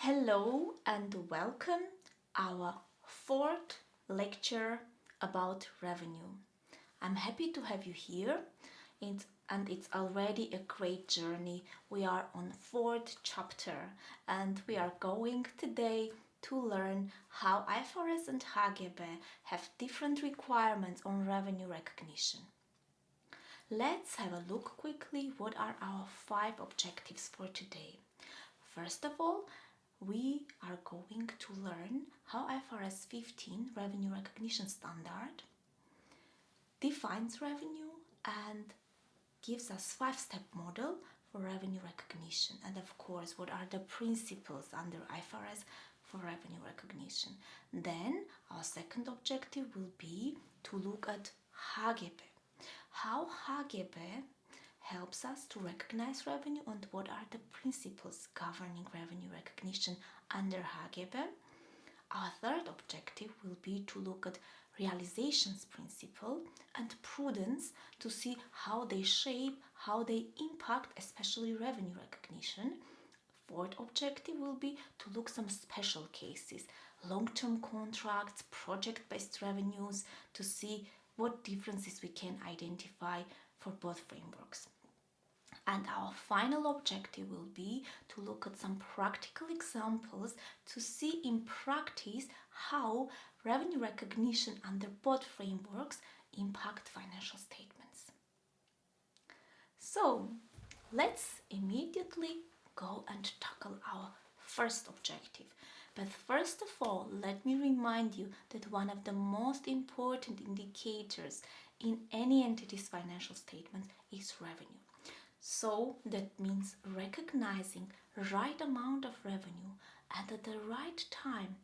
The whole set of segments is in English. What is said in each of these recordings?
Hello and welcome our fourth lecture about revenue. I'm happy to have you here and it's already a great journey. We are on fourth chapter and we are going today to learn how IFRS and HGB have different requirements on revenue recognition. Let's have a look quickly what are our 5 objectives for today. First of all, we are going to learn how IFRS 15 revenue recognition standard defines revenue and gives us 5-step model for revenue recognition, and of course what are the principles under IFRS for revenue recognition. Then our second objective will be to look at HGB, how HGB helps us to recognize revenue and what are the principles governing revenue recognition under HGB. Our third objective will be to look at realizations principle and prudence to see how they shape, how they impact especially revenue recognition. Fourth objective will be to look some special cases, long-term contracts, project-based revenues, to see what differences we can identify for both frameworks. And our final objective will be to look at some practical examples to see in practice how revenue recognition under both frameworks impact financial statements. So let's immediately go and tackle our first objective. But first of all, let me remind you that one of the most important indicators in any entity's financial statement is revenue. So that means recognizing right amount of revenue and at the right time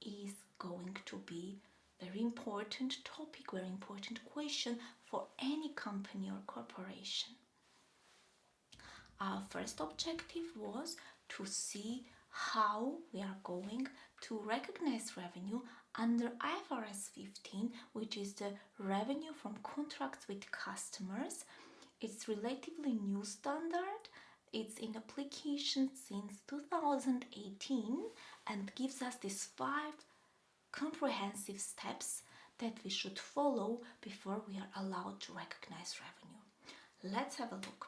is going to be very important topic, very important question for any company or corporation. Our first objective was to see how we are going to recognize revenue under IFRS 15, which is the revenue from contracts with customers. It's relatively new standard. It's in application since 2018 and gives us these 5 comprehensive steps that we should follow before we are allowed to recognize revenue. Let's have a look.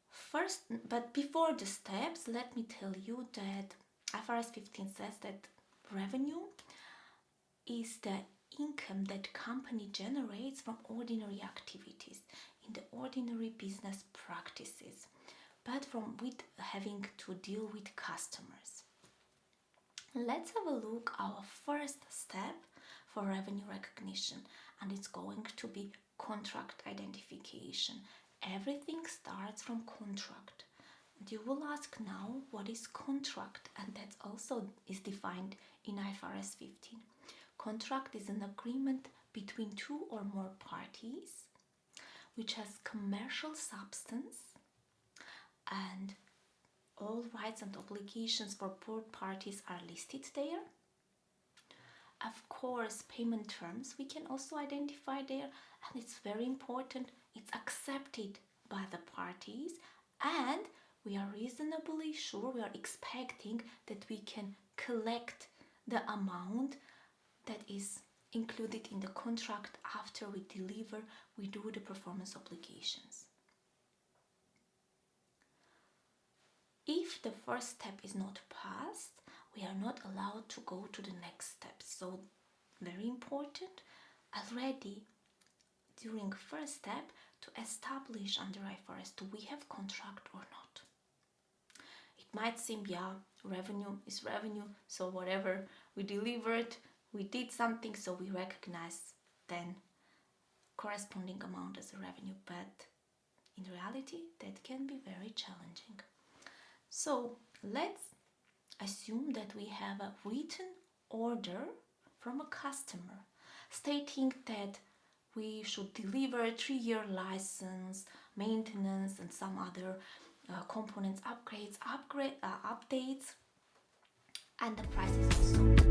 First, but before the steps, let me tell you that IFRS 15 says that revenue is the income that company generates from ordinary activities in the ordinary business practices, but with having to deal with customers. Let's have a look at our first step for revenue recognition, and it's going to be contract identification. Everything starts from contract. And you will ask now, what is contract? And that also is defined in IFRS 15. Contract is an agreement between 2 or more parties which has commercial substance, and all rights and obligations for both parties are listed there. Of course, payment terms we can also identify there, and it's very important, it's accepted by the parties, and we are reasonably sure, we are expecting that we can collect the amount that is included in the contract after we deliver, we do the performance obligations. If the first step is not passed, we are not allowed to go to the next step. So very important already during first step to establish under IFRS, do we have contract or not? It might seem, yeah, revenue is revenue, so whatever we delivered, we did something, so we recognize then corresponding amount as a revenue, but in reality that can be very challenging. So let's assume that we have a written order from a customer stating that we should deliver a 3-year license, maintenance and some other components, upgrades, updates, and the price is also